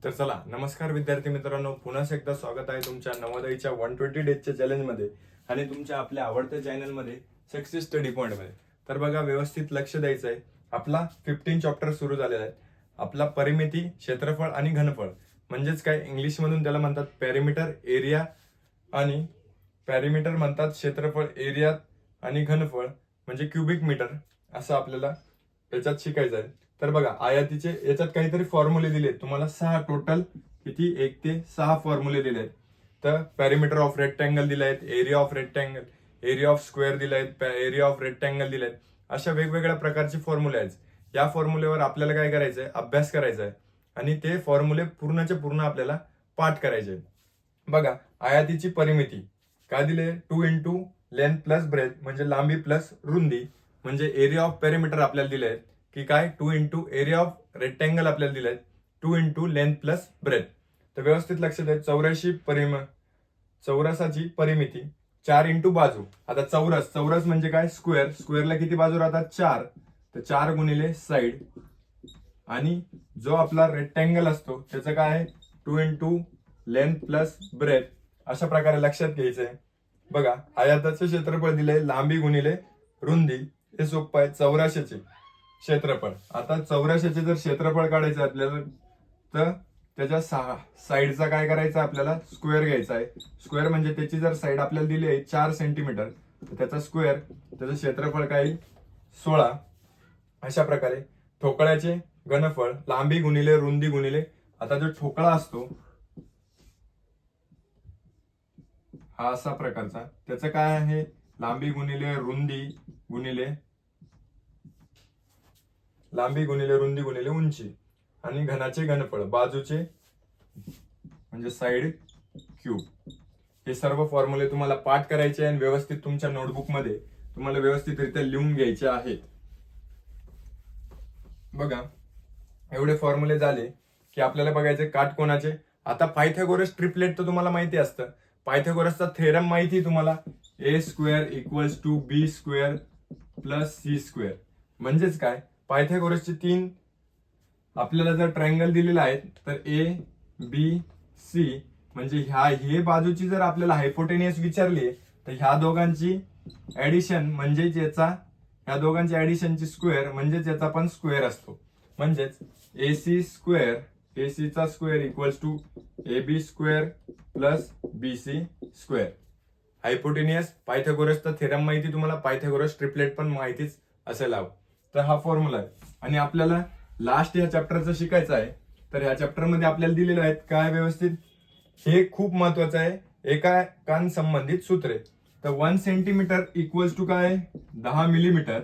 तर चला, नमस्कार विद्यार्थी मित्रांनो, पुन्हा एकदा स्वागत आहे तुमच्या नवोदयच्या 120 डेजच्या चॅलेंजमध्ये आणि तुमच्या आपल्या आवडत्या चॅनलमध्ये सक्सेस स्टडी पॉइंटमध्ये. तर बघा, व्यवस्थित लक्ष द्यायचं आहे. आपला 15 चॅप्टर सुरू झालेला आहे. आपला परिमिती, क्षेत्रफळ आणि घनफळ म्हणजेच काय, इंग्लिशमधून त्याला म्हणतात पॅरिमीटर, एरिया आणि पॅरिमीटर म्हणतात क्षेत्रफळ, एरिया आणि घनफळ म्हणजे क्युबिक मीटर, असं आपल्याला याच्यात शिकायचं आहे. तर बघा, आयातीचे याच्यात काहीतरी फॉर्म्युले दिले तुम्हाला, 6 टोटल, किती, 1 ते 6 फॉर्म्युले दिले आहेत. तर पॅरिमीटर ऑफ रेक्टँगल दिले आहेत, area of rectangle, area of square दिले आहेत, एरिया ऑफ रेक्टँगल दिले आहेत. अशा वेगवेगळ्या प्रकारचे फॉर्म्युले आहेत. या फॉर्म्युलेवर आपल्याला काय करायचं आहे, अभ्यास करायचा आहे आणि ते फॉर्म्युले पूर्णचे पूर्ण आपल्याला पाठ करायचे आहेत. बघा, आयातीची परिमिती काय दिले, 2 इंटू लेंथ प्लस ब्रेथ म्हणजे लांबी प्लस रुंदी, म्हणजे एरिया ऑफ पेरिमीटर आपल्याला दिले आहेत की काय, 2 इंटू एरिया ऑफ रेक्टँगल आपल्याला दिले आहेत, 2 इंटू लेंथ प्लस ब्रेथ. तर व्यवस्थित लक्ष द्या. चौरसाची परिमिती 4 इंटू बाजू. आता चौरस म्हणजे काय, स्क्वेअर. स्क्वेअरला किती बाजू राहतात, 4. तर 4 गुणिले साइड. आणि जो आपला रेक्टँगल असतो त्याचं काय आहे, 2 इंटू लेंथ प्लस ब्रेथ. अशा प्रकारे लक्षात घ्यायचंय. बघा, आयताचे क्षेत्रफळ दिले, लांबी गुणिले रुंदी, हे सोपं आहे. चौरसाचे क्षेत्रफळ, आता चौरसाचे जर क्षेत्रफळ काढायचं आपल्याला, तर त्याच्या 6 साईडचा काय करायचं, आपल्याला स्क्वेअर घ्यायचा आहे. स्क्वेअर म्हणजे त्याची जर साईड आपल्याला दिली आहे 4 सेंटीमीटर, तर त्याचा स्क्वेअर, त्याचं क्षेत्रफळ काय, 16. अशा प्रकारे ठोकळ्याचे घनफळ, लांबी गुणिले रुंदी गुणिले, आता जो ठोकळा असतो हा असा प्रकारचा, त्याचं काय आहे, लांबी गुणिले रुंदी गुणिले रुंदी गुणिले उंची, आणि घनाचे घनफळ, बाजूचे म्हणजे साइड क्यूब. हे सर्व फॉर्म्युले तुम्हाला पाठ करायचे आणि व्यवस्थित तुमच्या नोटबुक मध्ये तुम्हाला व्यवस्थितरित्या लिहून घ्यायचे आहेत. बघा, एवढे फॉर्म्युले झाले की आपल्याला बघायचे काटकोनाचे. आता पायथागोरस ट्रिपलेट तर तुम्हाला माहिती असतं. पायथागोरसचा थेरम माहिती तुम्हाला, A square equals to B square plus C square. म्हणजेच काय, पायथागोरसचे 3 आपल्याला जर ट्रायंगल दिलेला आहे, तर ए बी सी म्हणजे हे बाजूची जर आपल्याला हायपोटेनियस विचारली, तर ह्या दोघांची ऍडिशन म्हणजेच ह्या दोघांची ऍडिशनची स्क्वेअर म्हणजेच याचा पण स्क्वेअर असतो. म्हणजेच एसी स्क्वेअर, एसीचा square equals to A B square plus B C square. Hypotenuse, पायथागोरसचा थेरम माहिती तुम्हाला, पायथागोरस ट्रिपलेट पण माहितीच असेल हवं. तर हा फॉर्म्युला आहे. आणि आपल्याला लास्ट या चॅप्टरचं शिकायचं आहे. तर या चॅप्टर मध्ये आपल्याला दिलेलं आहेत काय, व्यवस्थित, हे खूप महत्वाचं आहे, एकाकान संबंधित सूत्रे. तर 1 सेंटीमीटर इक्वल्स टू काय, 10 मिलीमीटर.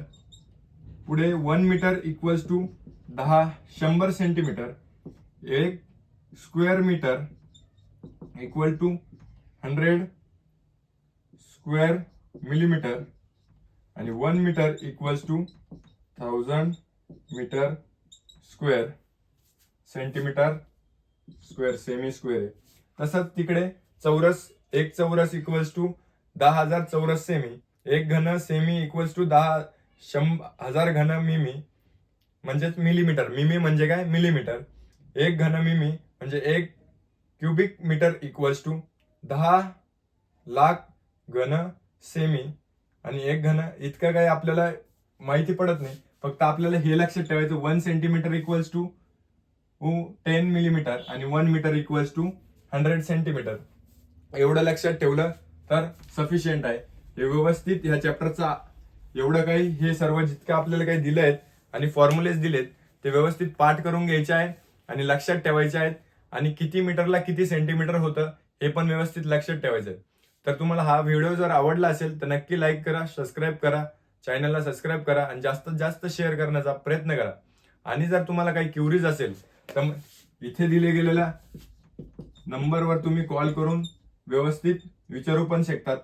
पुढे 1 metre equals to 100 centimetre. 1 square metre equal to 100 square millimetre. आणि 1 metre equals to 1000 metre square centimetre square, सेमी स्क्वेअर आहे. तसंच तिकडे चौरस, 1 चौरस इक्वल्स टू 10,000 चौरस सेमी. 1 घन सेमी इक्वल्स टू 10,000 घन मिमी म्हणजेच मिलीमीटर. मिमी म्हणजे काय, मिलीमीटर. 1 घन मिमी म्हणजे 1 cubic metre equals to 10 lakh घन सेमी. आणि 1 घन इतकं काय आपल्याला माहिती पडत नाही, फक्त आपल्याला हे लक्षात ठेवायचं, 1 सेंटीमीटर इक्वल्स टू 10 मिलीमीटर आणि 1 मीटर इक्वल्स टू 100 सेंटीमीटर. एवढं लक्षात ठेवलं तर सफिशियंट आहे. हे व्यवस्थित ह्या चॅप्टरचा एवढं काही, हे सर्व जितकं आपल्याला काही दिलं आहेत आणि फॉर्म्युलेज दिलेत, ते व्यवस्थित पाठ करून घ्यायचे आहेत आणि लक्षात ठेवायचे आहेत. आणि किती मीटरला किती सेंटीमीटर होतं हे पण व्यवस्थित लक्षात ठेवायचं आहे. तर तुम्हाला हा व्हिडिओ जर आवडला असेल तर नक्की लाईक करा, सबस्क्राईब करा, चॅनलला सबस्क्राईब करा आणि जास्तीत जास्त शेअर करण्याचा प्रयत्न करा. आणि जर तुम्हाला काही क्युरीज असेल तर इथे दिले गेलेल्या नंबरवर तुम्ही कॉल करून व्यवस्थित विचारू पण शकतात.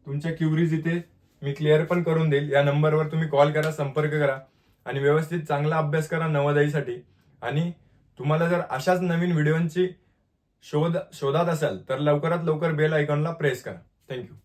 तुमच्या क्युरीज इथे मी क्लिअर पण करून देईल. या नंबरवर तुम्ही कॉल करा, संपर्क करा आणि व्यवस्थित चांगला अभ्यास करा नवोदयसाठी. आणि तुम्हाला जर अशाच नवीन व्हिडिओंची शोधात असाल तर लवकरात लवकर बेल आयकॉनला प्रेस करा. थँक्यू.